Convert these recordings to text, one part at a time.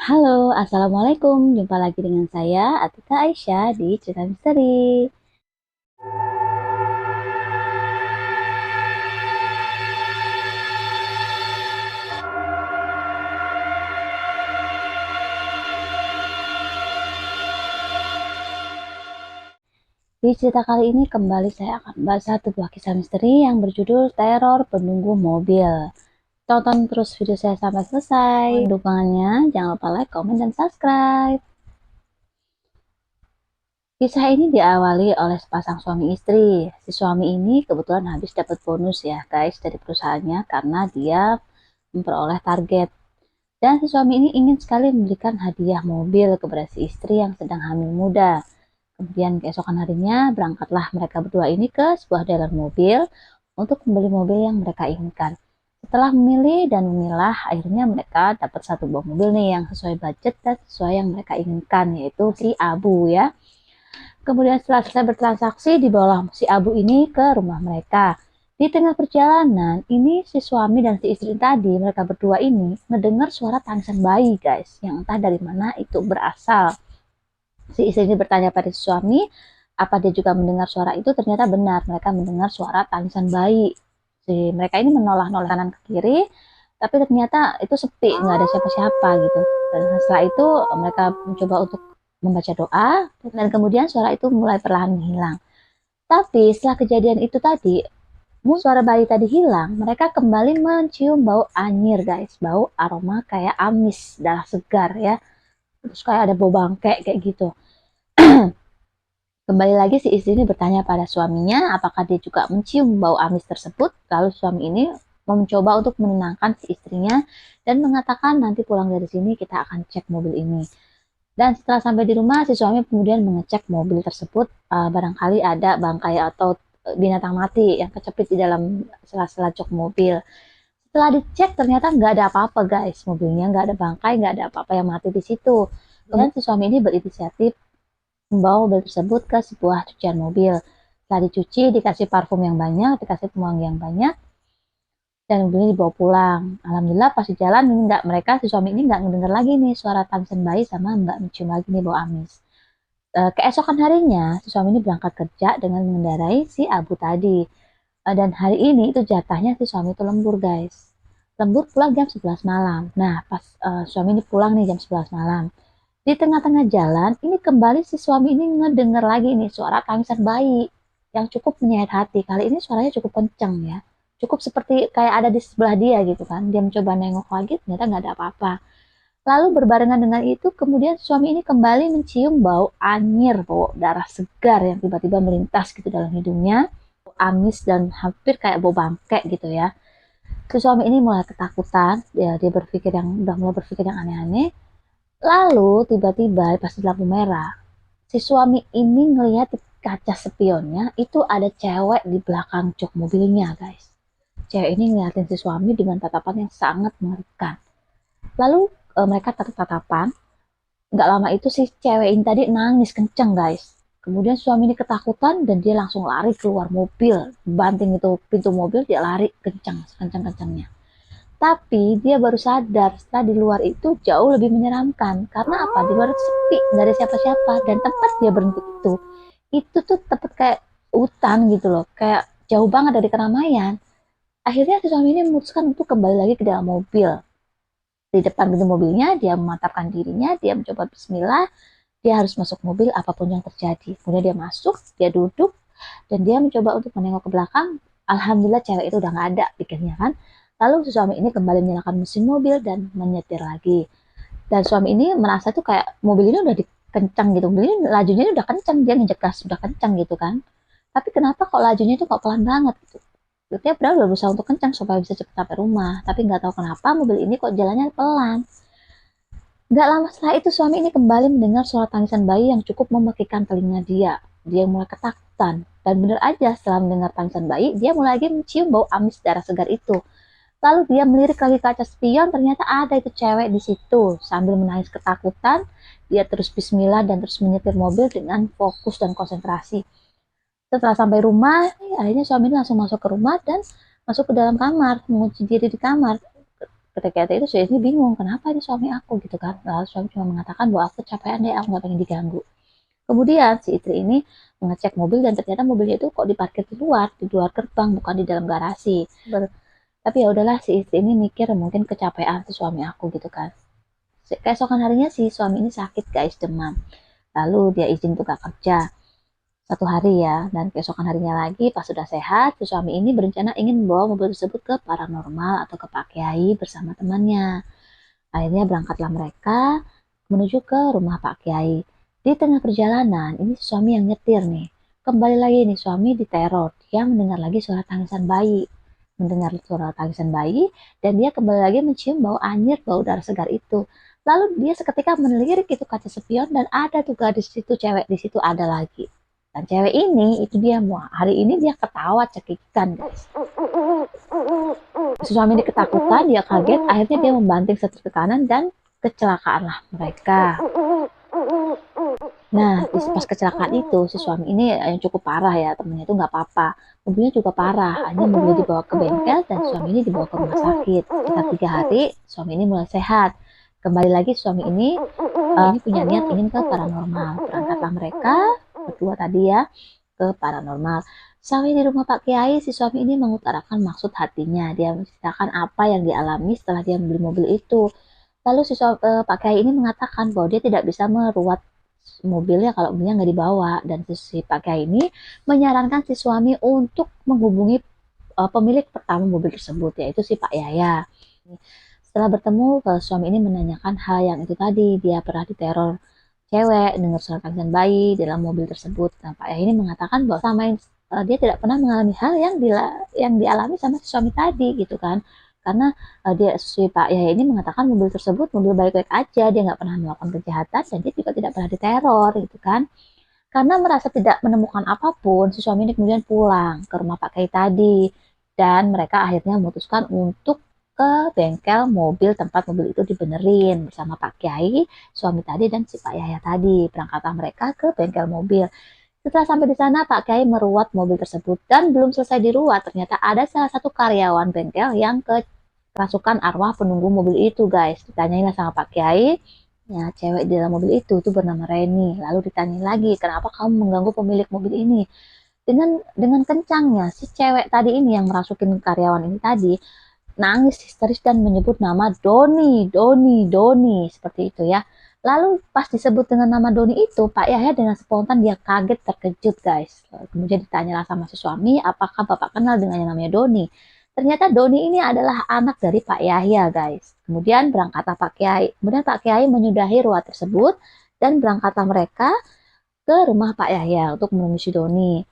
Halo, Assalamualaikum. Jumpa lagi dengan saya, Atika Aisyah di Cerita Misteri. Di cerita kali ini kembali saya akan membahas satu buah kisah misteri yang berjudul Teror Penunggu Mobil. Tonton terus video saya sampai selesai. Dukungannya jangan lupa like, komen, dan subscribe. Kisah ini diawali oleh sepasang suami istri. Si suami ini kebetulan habis dapat bonus ya guys dari perusahaannya karena dia memperoleh target. Dan si suami ini ingin sekali memberikan hadiah mobil kepada si istri yang sedang hamil muda. Kemudian keesokan harinya berangkatlah mereka berdua ini ke sebuah dealer mobil untuk membeli mobil yang mereka inginkan. Setelah memilih dan memilah, akhirnya mereka dapat satu buah mobil nih yang sesuai budget dan sesuai yang mereka inginkan, yaitu si Abu ya. Kemudian setelah selesai bertransaksi, dibawalah si Abu ini ke rumah mereka. Di tengah perjalanan, ini si suami dan si istri tadi, mereka berdua ini mendengar suara tangisan bayi guys, yang entah dari mana itu berasal. Si istri ini bertanya pada si suami, apa dia juga mendengar suara itu? Ternyata benar, mereka mendengar suara tangisan bayi. Mereka ini menoleh-noleh kanan ke kiri, tapi ternyata itu sepi, nggak ada siapa-siapa gitu. Dan setelah itu mereka mencoba untuk membaca doa, dan kemudian suara itu mulai perlahan menghilang. Tapi setelah kejadian itu tadi, suara bayi tadi hilang, mereka kembali mencium bau anyir guys, bau aroma kayak amis, darah segar ya. Terus kayak ada bau bangke kayak gitu. Kembali lagi si istri ini bertanya pada suaminya apakah dia juga mencium bau amis tersebut. Lalu suami ini mencoba untuk menenangkan si istrinya dan mengatakan nanti pulang dari sini kita akan cek mobil ini. Dan setelah sampai di rumah si suami kemudian mengecek mobil tersebut, barangkali ada bangkai atau binatang mati yang kecepit di dalam sela-sela jok mobil. Setelah dicek ternyata nggak ada apa-apa guys, mobilnya nggak ada bangkai, nggak ada apa-apa yang mati di situ. Dan si suami ini berinisiatif membawa mobil tersebut ke sebuah cucian mobil. Setelah dicuci, dikasih parfum yang banyak, dikasih pewangi yang banyak, dan mobilnya dibawa pulang. Alhamdulillah pas di jalan ini si suami ini nggak mendengar lagi nih suara tangisan bayi sama nggak mencium lagi nih bau amis. Keesokan harinya, si suami ini berangkat kerja dengan mengendarai si Abu tadi. Dan hari ini itu jatahnya si suami itu lembur guys. Lembur pulang jam 11 malam. Nah, pas suami ini pulang nih jam 11 malam. Di tengah-tengah jalan, ini kembali si suami ini ngedenger lagi nih suara tangisan bayi yang cukup menyayat hati. Kali ini suaranya cukup kenceng ya. Cukup seperti kayak ada di sebelah dia gitu kan. Dia mencoba nengok lagi, ternyata nggak ada apa-apa. Lalu berbarengan dengan itu, kemudian suami ini kembali mencium bau anyir, bau darah segar yang tiba-tiba melintas gitu dalam hidungnya. Bau amis dan hampir kayak bau bangke gitu ya. Si suami ini mulai ketakutan, dia udah mulai berpikir yang aneh-aneh. Lalu tiba-tiba pas di lampu merah, si suami ini ngelihat di kaca spionnya itu ada cewek di belakang jok mobilnya guys. Cewek ini ngeliatin si suami dengan tatapan yang sangat mengerikan. Lalu mereka tatap-tatapan. Nggak lama itu si cewek ini tadi nangis kenceng guys. Kemudian suami ini ketakutan dan dia langsung lari keluar mobil. Banting itu pintu mobil, dia lari kencang, kencang-kencangnya. Tapi dia baru sadar setelah di luar itu jauh lebih menyeramkan. Karena apa? Di luar itu sepi, nggak ada siapa-siapa. Dan tempat dia berhenti itu tuh tempat kayak hutan gitu loh. Kayak jauh banget dari keramaian. Akhirnya si suami ini memutuskan untuk kembali lagi ke dalam mobil. Di depan pintu mobilnya, dia memantapkan dirinya, dia mencoba bismillah, dia harus masuk mobil apapun yang terjadi. Kemudian dia masuk, dia duduk, dan dia mencoba untuk menengok ke belakang. Alhamdulillah cewek itu udah nggak ada, pikirnya kan. Lalu si suami ini kembali menyalakan mesin mobil dan menyetir lagi. Dan suami ini merasa tuh kayak mobil ini udah dikencang gitu. Mobil ini lajunya udah kencang, dia nginjek gas udah kencang gitu kan. Tapi kenapa kok lajunya itu kok pelan banget gitu. Dia padahal udah berusaha untuk kencang supaya bisa cepat sampai rumah. Tapi nggak tahu kenapa mobil ini kok jalannya pelan. Nggak lama setelah itu suami ini kembali mendengar suara tangisan bayi yang cukup memekikkan telinga dia. Dia mulai ketakutan. Dan benar aja setelah mendengar tangisan bayi, dia mulai lagi mencium bau amis darah segar itu. Lalu dia melirik lagi ke kaca spion, ternyata ada itu cewek di situ. Sambil menangis ketakutan, dia terus bismillah dan terus menyetir mobil dengan fokus dan konsentrasi. Setelah sampai rumah, akhirnya suami ini langsung masuk ke rumah dan masuk ke dalam kamar, mengunci diri di kamar. ketika itu si istri bingung, kenapa ini suami aku gitu kan. Lalu suami cuma mengatakan bahwa aku capean deh, aku nggak pengen diganggu. Kemudian si istri ini mengecek mobil dan ternyata mobilnya itu kok diparkir di luar gerbang, bukan di dalam garasi. Tapi ya udahlah, si istri ini mikir mungkin kecapean si suami aku gitu kan. Keesokan harinya si suami ini sakit guys, demam. Lalu dia izin untuk gak kerja 1 hari ya, dan keesokan harinya lagi pas sudah sehat, si suami ini berencana ingin membawa mobil tersebut ke paranormal atau ke Pak Kiai bersama temannya. Akhirnya berangkatlah mereka menuju ke rumah Pak Kiai. Di tengah perjalanan, ini suami yang nyetir nih. Kembali lagi nih suami diteror. Dia mendengar lagi suara tangisan bayi. Mendengar suara tangisan bayi, dan dia kembali lagi mencium bau anyir, bau darah segar itu. Lalu dia seketika melirik itu kaca spion dan ada tuh gadis situ, cewek di situ ada lagi. Dan cewek ini, itu dia, hari ini dia ketawa cekikikan guys. Suami ini ketakutan, dia kaget, akhirnya dia membanting setir ke kanan dan kecelakaanlah mereka. Nah, pas kecelakaan itu, si suami ini yang cukup parah ya, temennya itu nggak apa-apa. Mobilnya juga parah, hanya mobilnya dibawa ke bengkel dan suami ini dibawa ke rumah sakit. Sekitar 3 hari, suami ini mulai sehat. Kembali lagi suami ini punya niat ingin ke paranormal. Berangkatlah mereka berdua tadi ya ke paranormal. Sampai di rumah Pak Kiai, si suami ini mengutarakan maksud hatinya. Dia menceritakan apa yang dialami setelah dia membeli mobil itu. Lalu si Pak Kiai ini mengatakan bahwa dia tidak bisa meruat mobilnya kalau mobilnya nggak dibawa, dan si Pak Kiai ini menyarankan si suami untuk menghubungi pemilik pertama mobil tersebut, yaitu si Pak Yaya. Setelah bertemu, suami ini menanyakan hal yang itu tadi, dia pernah diteror cewek, dengar suara tangisan bayi dalam mobil tersebut. Nah, Pak Yaya ini mengatakan bahwa dia tidak pernah mengalami hal yang dialami sama si suami tadi gitu kan. Karena si Pak Yahya ini mengatakan mobil tersebut mobil baik-baik aja, dia nggak pernah melakukan kejahatan dan dia juga tidak pernah diteror gitu kan. Karena merasa tidak menemukan apapun, si suami ini kemudian pulang ke rumah Pak Kiai tadi, dan mereka akhirnya memutuskan untuk ke bengkel mobil tempat mobil itu dibenerin bersama Pak Kiai, suami tadi, dan si Pak Yahya tadi. Berangkatlah mereka ke bengkel mobil. Setelah sampai di sana, Pak Kiai meruat mobil tersebut, dan belum selesai diruat, ternyata ada salah satu karyawan bengkel yang kerasukan arwah penunggu mobil itu, guys. Ditanyain sama Pak Kiai, ya cewek di dalam mobil itu bernama Reni. Lalu ditanya lagi, kenapa kamu mengganggu pemilik mobil ini? Dengan kencangnya, si cewek tadi ini yang merasukin karyawan ini tadi nangis histeris dan menyebut nama Doni, Doni, Doni, seperti itu ya. Lalu pas disebut dengan nama Doni itu, Pak Yahya dengan spontan dia kaget terkejut guys. Kemudian ditanyalah sama si suami, apakah Bapak kenal dengan yang namanya Doni? Ternyata Doni ini adalah anak dari Pak Yahya guys. Kemudian berangkatlah Pak Kiai. Kemudian Pak Kiai menyudahi ruat tersebut dan berangkatlah mereka ke rumah Pak Yahya untuk menemui si Doni.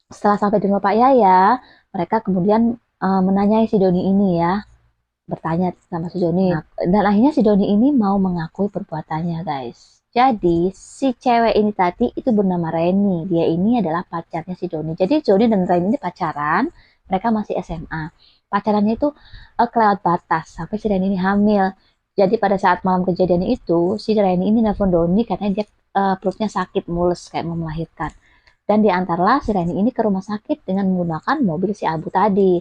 Setelah sampai di rumah Pak Yahya, mereka kemudian menanyai si Doni ini ya, bertanya sama si Doni. Nah, dan akhirnya si Doni ini mau mengakui perbuatannya guys. Jadi si cewek ini tadi itu bernama Reni. Dia ini adalah pacarnya si Doni. Jadi Doni dan Reni ini pacaran. Mereka masih SMA. Pacarannya itu kelewat batas sampai si Reni ini hamil. Jadi pada saat malam kejadian itu, si Reni ini nelfon Doni karena dia perutnya sakit, mules kayak mau melahirkan. Dan diantarlah si Reni ini ke rumah sakit dengan menggunakan mobil si Abu tadi.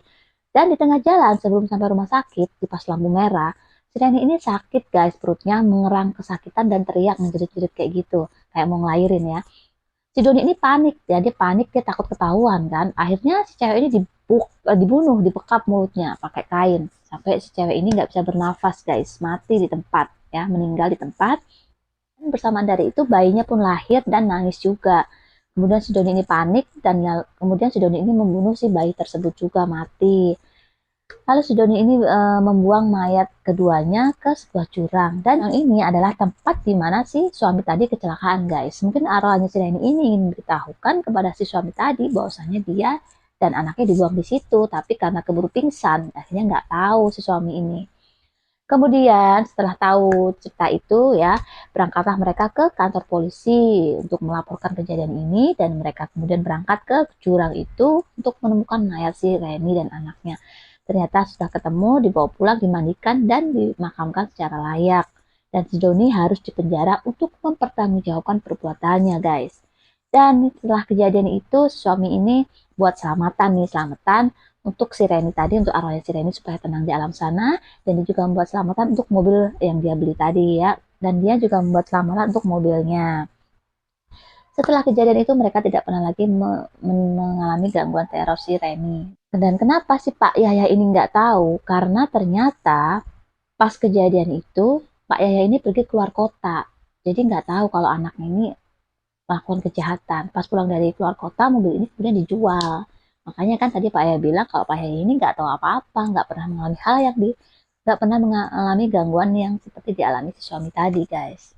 Dan di tengah jalan sebelum sampai rumah sakit, di pas lampu merah, si Reni ini sakit guys, perutnya mengerang kesakitan dan teriak menjerit-jerit kayak gitu, kayak mau ngelahirin ya. Si Doni ini panik, ya dia panik, dia takut ketahuan kan. Akhirnya si cewek ini dibunuh, dibekap mulutnya pakai kain. Sampai si cewek ini nggak bisa bernafas guys, mati di tempat ya, meninggal di tempat. Dan bersamaan dari itu bayinya pun lahir dan nangis juga. Kemudian si Doni ini panik dan kemudian si Doni ini membunuh si bayi tersebut juga, mati. Lalu si Doni ini membuang mayat keduanya ke sebuah jurang. Dan yang ini adalah tempat di mana si suami tadi kecelakaan guys. Mungkin arwahnya si Reni ini ingin memberitahukan kepada si suami tadi bahwasanya dia dan anaknya dibuang di situ. Tapi karena keburu pingsan, akhirnya nggak tahu si suami ini. Kemudian setelah tahu cerita itu ya, berangkatlah mereka ke kantor polisi untuk melaporkan kejadian ini, dan mereka kemudian berangkat ke jurang itu untuk menemukan mayat si Reni dan anaknya. Ternyata sudah ketemu, dibawa pulang, dimandikan, dan dimakamkan secara layak. Dan si Doni harus dipenjara untuk mempertanggungjawabkan perbuatannya guys. Dan setelah kejadian itu, suami ini buat selamatan untuk si Reni tadi, untuk arwahnya si Reni supaya tenang di alam sana, dan dia juga membuat selamatan untuk mobil yang dia beli tadi ya, dan dia juga membuat selamatan untuk mobilnya. Setelah kejadian itu mereka tidak pernah lagi mengalami gangguan teror si Reni. Dan kenapa sih Pak Yahya ini nggak tahu? Karena ternyata pas kejadian itu Pak Yahya ini pergi keluar kota, jadi nggak tahu kalau anaknya ini melakukan kejahatan. Pas pulang dari keluar kota, mobil ini kemudian dijual. Makanya kan tadi Pak Yahya bilang kalau Pak Yahya ini nggak tahu apa-apa, nggak pernah mengalami hal yang nggak pernah mengalami gangguan yang seperti dialami si suami tadi, guys.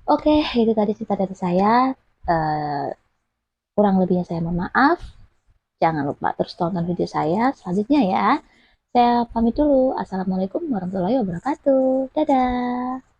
Oke, itu tadi cerita dari saya. Uh, Kurang lebihnya saya mohon maaf. Jangan lupa terus tonton video saya selanjutnya ya. Saya pamit dulu. Assalamualaikum warahmatullahi wabarakatuh. Dadah.